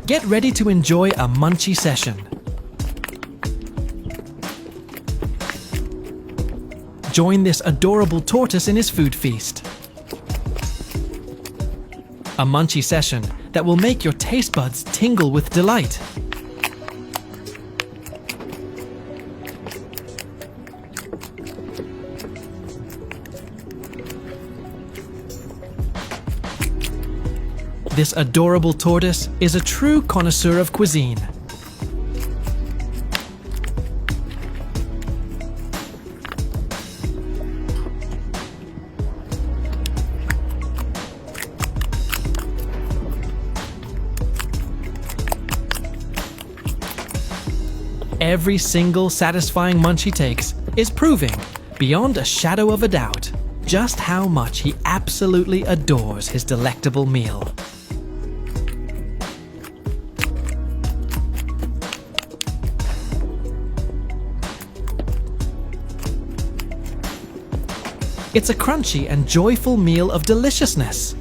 Get ready to enjoy a munchy session. Join this adorable tortoise in his food feast. A munchy session that will make your taste buds tingle with delight. This adorable tortoise is a true connoisseur of cuisine. Every single satisfying munch he takes is proving, beyond a shadow of a doubt, just how much he absolutely adores his delectable meal. It's a crunchy and joyful meal of deliciousness,